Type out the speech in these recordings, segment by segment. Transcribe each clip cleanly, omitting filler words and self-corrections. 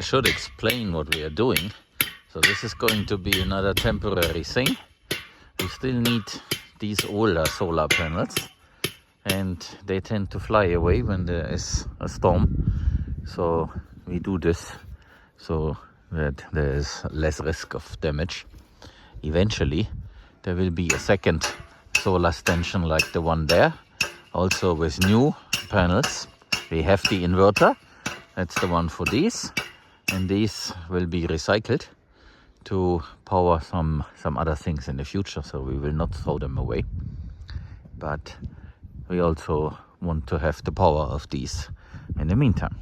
I should explain what we are doing. So this is going to be another temporary thing. We still need these older solar panels, and they tend to fly away when there is a storm. So we do this so that there is less risk of damage. Eventually there will be a second solar stanchion like the one there, also with new panels. We have the inverter, that's the one for these, and these will be recycled to power some other things in the future, so we will not throw them away. But we also want to have the power of these in the meantime.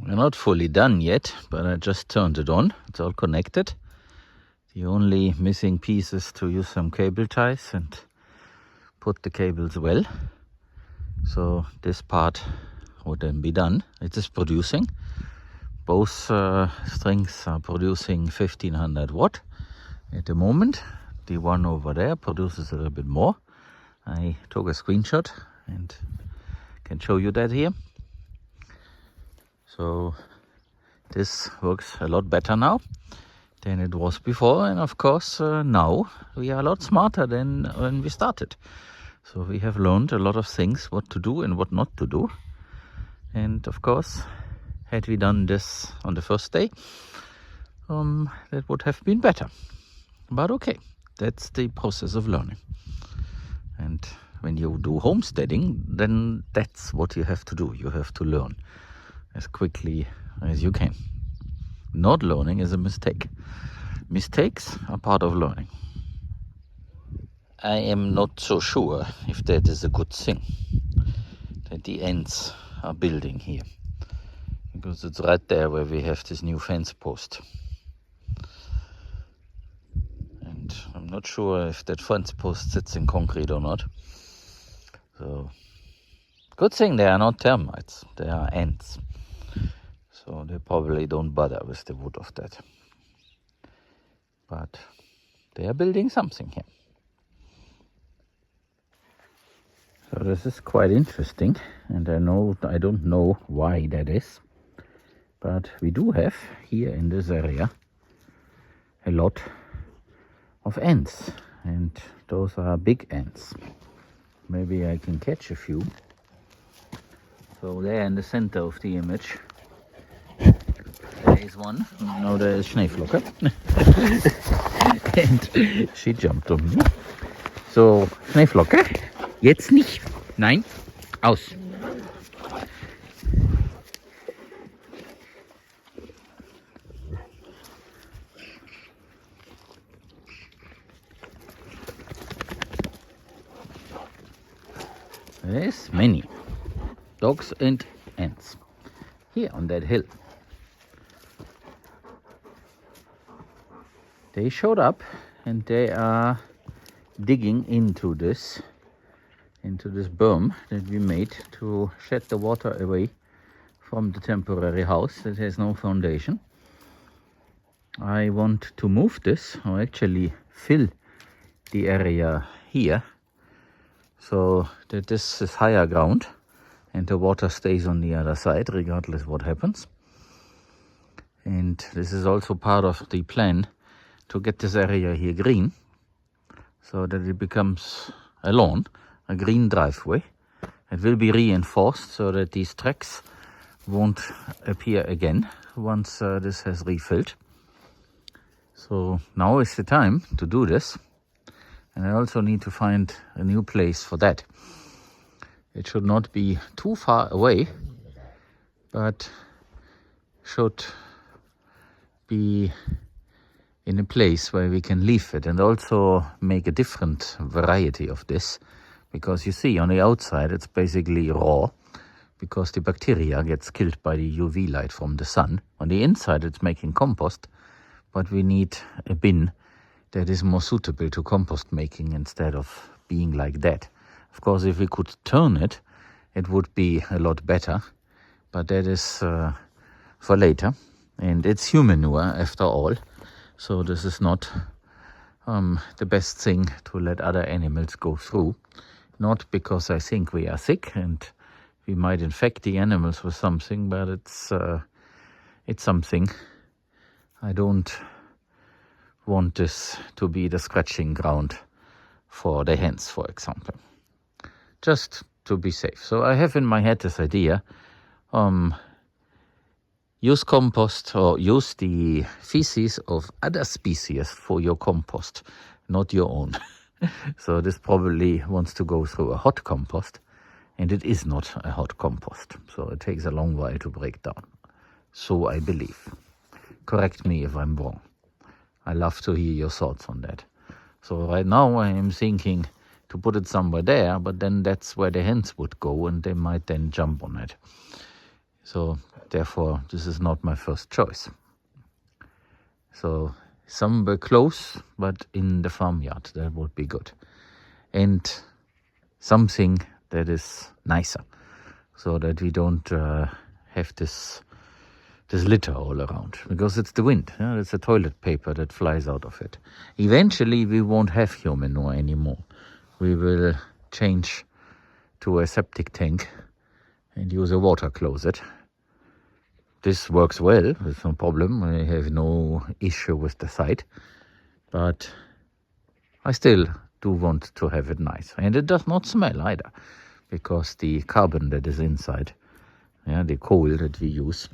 We're not fully done yet, but I just turned it on. It's all connected. The only missing piece is to use some cable ties and put the cables well. So this part would then be done. It is producing. Both strings are producing 1500 watt at the moment. The one over there produces a little bit more. I took a screenshot and can show you that here. So this works a lot better now than it was before, and of course now we are a lot smarter than when we started. So we have learned a lot of things, what to do and what not to do. And of course, had we done this on the first day, that would have been better. But okay, that's the process of learning. And when you do homesteading, then that's what you have to do. You have to learn as quickly as you can. Not learning is a mistake. Mistakes are part of learning. I am not so sure if that is a good thing, that the ants are building here. Because it's right there where we have this new fence post. And I'm not sure if that fence post sits in concrete or not. So, good thing they are not termites, they are ants. So they probably don't bother with the wood of that. But they are building something here. So this is quite interesting, and I don't know why that is. But we do have here in this area a lot of ants, and those are big ants. Maybe I can catch a few. So there in the center of the image, there is one. No, there is Schneeflocke. And she jumped on me. So, Schneeflocke, jetzt nicht. Nein, aus. There's many dogs and ants here on that hill. They showed up and they are digging into this berm that we made to shed the water away from the temporary house that has no foundation. I want to move this, or actually fill the area here, so that this is higher ground and the water stays on the other side regardless what happens. And this is also part of the plan to get this area here green, so that it becomes a lawn, a green driveway. It will be reinforced so that these tracks won't appear again once this has refilled. So now is the time to do this. And I also need to find a new place for that. It should not be too far away, but should be in a place where we can leave it and also make a different variety of this. Because you see, on the outside it's basically raw, because the bacteria gets killed by the UV light from the sun. On the inside it's making compost, but we need a bin that is more suitable to compost making instead of being like that. Of course, if we could turn it, it would be a lot better, but that is for later. And it's human manure after all, so this is not the best thing to let other animals go through. Not because I think we are sick and we might infect the animals with something, but it's something. I don't want this to be the scratching ground for the hens, for example, just to be safe. So I have in my head this idea, use compost or use the feces of other species for your compost, not your own. So this probably wants to go through a hot compost, and it is not a hot compost, so it takes a long while to break down. So I believe. Correct me if I'm wrong. I love to hear your thoughts on that. So right now I am thinking to put it somewhere there, but then that's where the hens would go and they might then jump on it. So therefore this is not my first choice. So somewhere close, but in the farmyard, that would be good. And something that is nicer, so that we don't have this litter all around, because it's the wind. It's the toilet paper that flies out of it. Eventually we won't have human manure anymore. We will change to a septic tank and use a water closet. This works well, there's no problem. I have no issue with the site, but I still do want to have it nice. And it does not smell either, because the carbon that is inside, the coal that we use,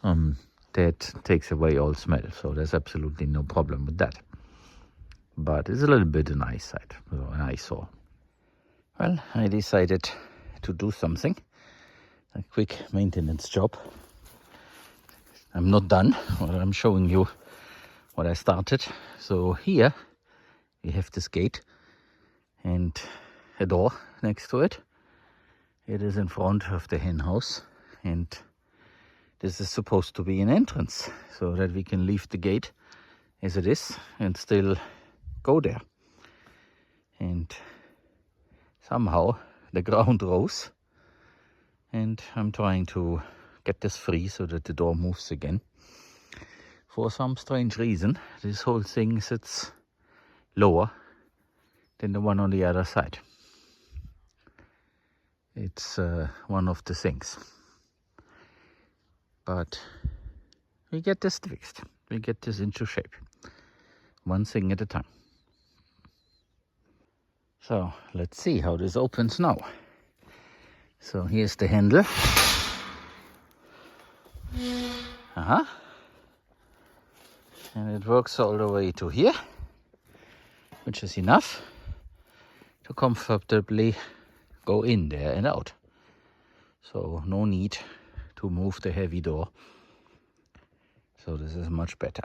that takes away all smell. So there's absolutely no problem with that. But it's a little bit an eyesight, so an eyesore. Well, I decided to do something, a quick maintenance job. I'm not done, but I'm showing you what I started. So here we have this gate and a door next to it. It is in front of the hen house, and this is supposed to be an entrance so that we can leave the gate as it is and still go there. And somehow the ground rose, and I'm trying to get this free so that the door moves again. For some strange reason, this whole thing sits lower than the one on the other side. It's one of the things. But we get this fixed. We get this into shape. One thing at a time. So let's see how this opens now. So here's the handle. And it works all the way to here, which is enough to comfortably go in there and out. So no need to move the heavy door. So this is much better.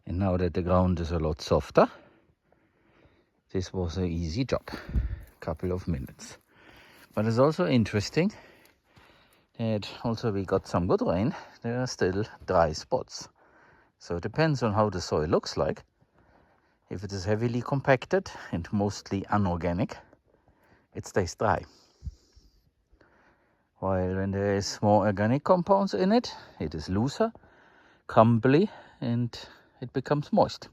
And now that the ground is a lot softer, this was an easy job, a couple of minutes. But it's also interesting that also we got some good rain. There are still dry spots. So it depends on how the soil looks like. If it is heavily compacted and mostly unorganic, it stays dry. While when there is more organic compounds in it, it is looser, crumbly, and it becomes moist.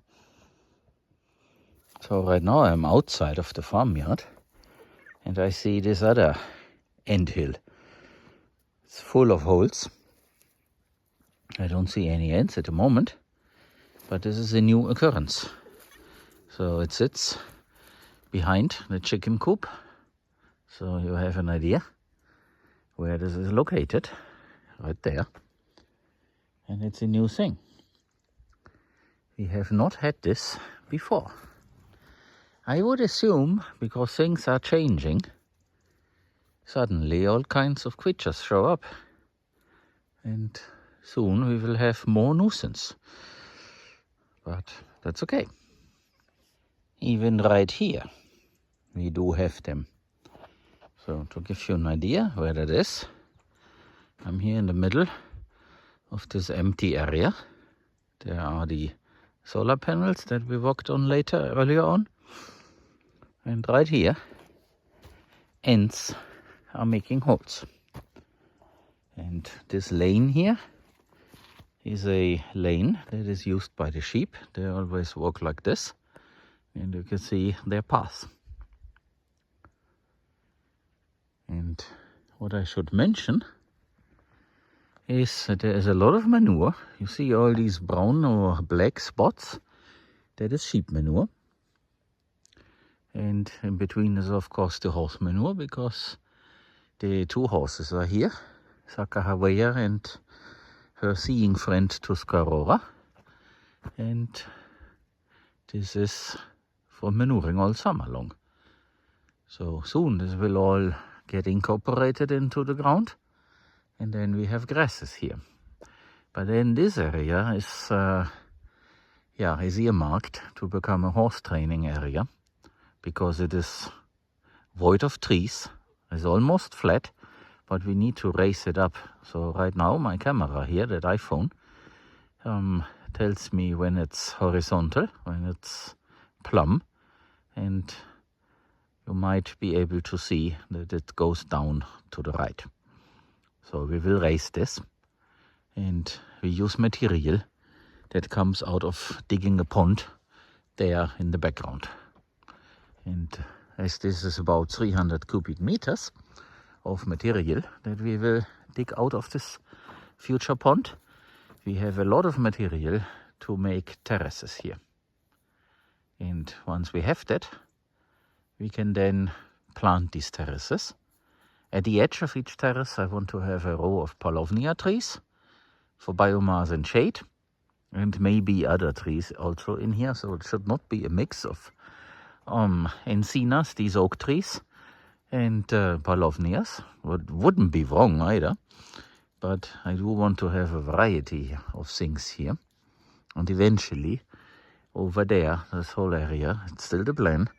So right now I'm outside of the farmyard and I see this other anthill. It's full of holes. I don't see any ants at the moment, but this is a new occurrence. So it sits behind the chicken coop. So you have an idea where this is located, right there. And it's a new thing. We have not had this before. I would assume, because things are changing, suddenly all kinds of creatures show up. And soon we will have more nuisance. But that's okay. Even right here, we do have them. So to give you an idea where that is, I'm here in the middle of this empty area. There are the solar panels that we worked on earlier on. And right here, ants are making holes. And this lane here is a lane that is used by the sheep. They always walk like this. And you can see their path. And what I should mention is that there is a lot of manure. You see all these brown or black spots. That is sheep manure. And in between is of course the horse manure, because the two horses are here, Sakahawea and her seeing friend Tuscarora. And this is for manuring all summer long. So soon this will all get incorporated into the ground, and then we have grasses here. But then this area is earmarked to become a horse training area, because it is void of trees, it's almost flat, but we need to raise it up. So right now my camera here, that iPhone, tells me when it's horizontal, when it's plumb, and you might be able to see that it goes down to the right. So we will raise this, and we use material that comes out of digging a pond there in the background. And as this is about 300 cubic meters of material that we will dig out of this future pond, we have a lot of material to make terraces here. And once we have that, we can then plant these terraces. At the edge of each terrace, I want to have a row of palovnia trees for biomass and shade, and maybe other trees also in here. So it should not be a mix of encinas, these oak trees, and palovnias. Wouldn't be wrong either, but I do want to have a variety of things here. And eventually, over there, this whole area, it's still the plan,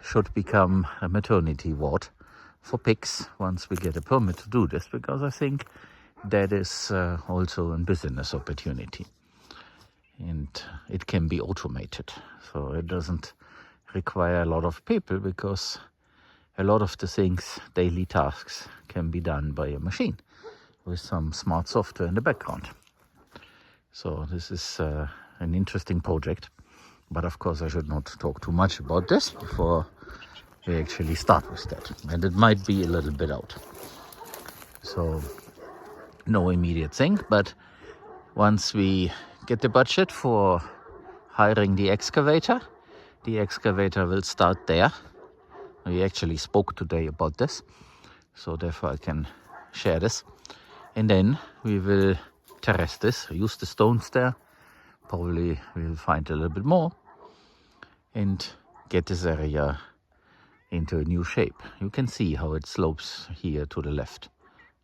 should become a maternity ward for pigs once we get a permit to do this, because I think that is also a business opportunity. And it can be automated, so it doesn't require a lot of people, because a lot of the things, daily tasks, can be done by a machine with some smart software in the background. So this is an interesting project, but of course I should not talk too much about this before we actually start with that, and it might be a little bit out. So no immediate thing, but once we get the budget for hiring the excavator will start there. We actually spoke today about this, so therefore I can share this. And then we will terrace this, use the stones there. Probably we'll find a little bit more and get this area into a new shape. You can see how it slopes here to the left.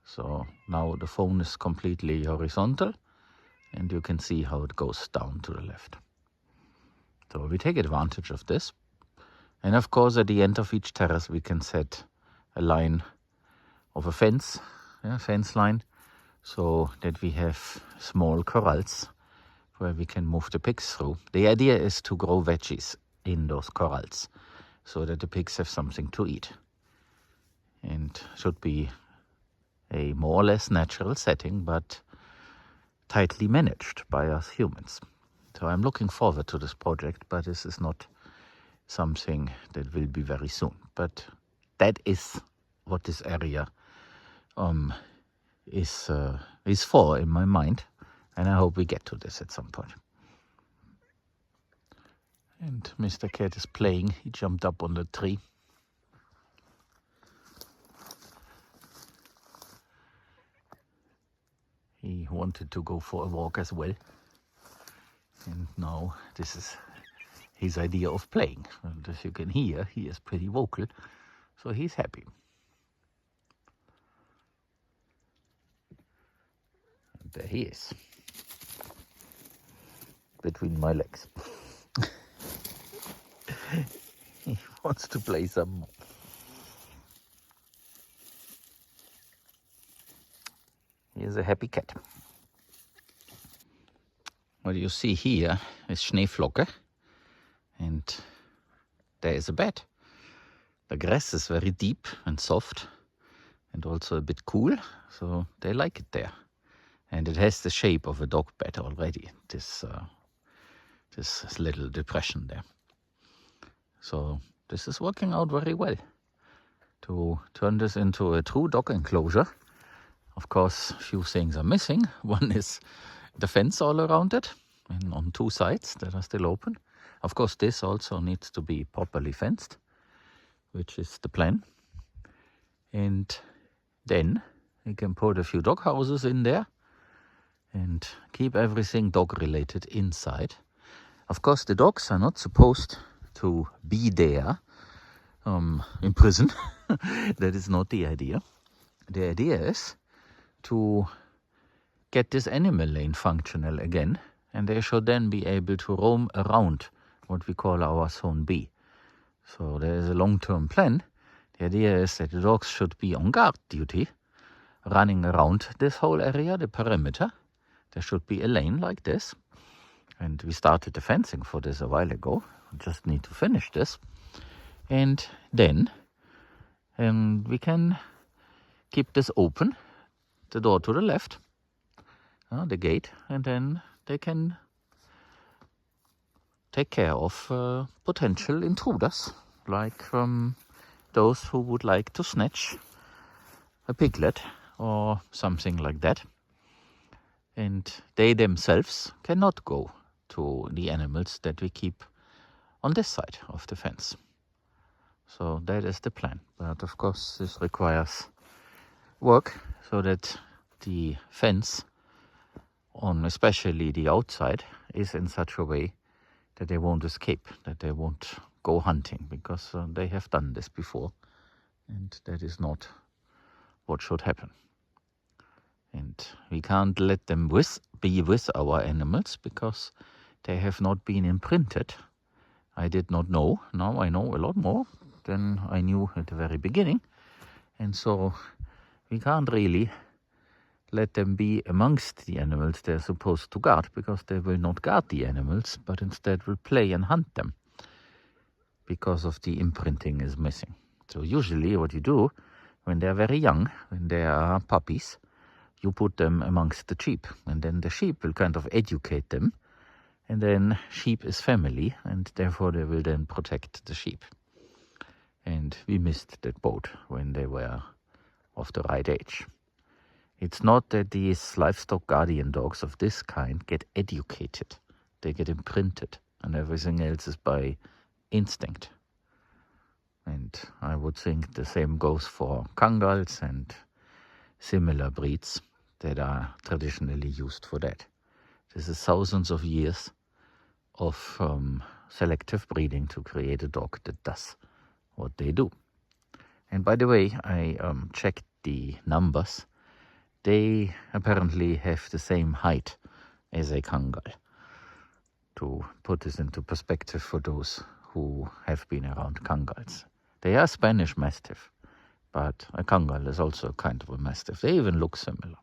So now the phone is completely horizontal, and you can see how it goes down to the left. So we take advantage of this. And of course, at the end of each terrace, we can set a line of a fence, fence line, so that we have small corrals where we can move the pigs through. The idea is to grow veggies in those corrals so that the pigs have something to eat. And should be a more or less natural setting, but tightly managed by us humans. So I'm looking forward to this project, but this is not something that will be very soon. But that is what this area is for in my mind, and I hope we get to this at some point. And Mr. Cat is playing. He jumped up on the tree. He wanted to go for a walk as well. And now this is his idea of playing. And as you can hear, he is pretty vocal, so he's happy. And there he is, between my legs. He wants to play some more. He is a happy cat. What you see here is Schneeflocke, and there is a bed. The grass is very deep and soft and also a bit cool, so they like it there. And it has the shape of a dog bed already, this little depression there. So this is working out very well to turn this into a true dog enclosure. Of course, a few things are missing. One is the fence all around it, and on two sides that are still open. Of course, this also needs to be properly fenced, which is the plan. And then we can put a few dog houses in there and keep everything dog related inside. Of course, the dogs are not supposed to be there in prison. That is not the idea. The idea is to get this animal lane functional again, and they should then be able to roam around what we call our zone B. So there is a long-term plan The idea is that the dogs should be on guard duty, running around this whole area, the perimeter. There should be a lane like this. And we started the fencing for this a while ago. We just need to finish this. And then we can keep this open, the door to the left, the gate, and then they can take care of potential intruders, like those who would like to snatch a piglet or something like that. And they themselves cannot go to the animals that we keep on this side of the fence. So that is the plan. But of course this requires work so that the fence on especially the outside is in such a way that they won't escape, that they won't go hunting, because they have done this before and that is not what should happen. And we can't let them be with our animals because they have not been imprinted. I did not know. Now I know a lot more than I knew at the very beginning. And so we can't really let them be amongst the animals they're supposed to guard, because they will not guard the animals, but instead will play and hunt them because of the imprinting is missing. So usually what you do when they're very young, when they are puppies, you put them amongst the sheep, and then the sheep will kind of educate them, and then sheep is family, and therefore they will then protect the sheep. And we missed that boat when they were of the right age. It's not that these livestock guardian dogs of this kind get educated. They get imprinted, and everything else is by instinct. And I would think the same goes for Kangals and similar breeds that are traditionally used for that. This is thousands of years of selective breeding to create a dog that does what they do. And by the way, I checked the numbers. They apparently have the same height as a Kangal. To put this into perspective for those who have been around Kangals. They are Spanish Mastiff, but a Kangal is also kind of a Mastiff. They even look similar.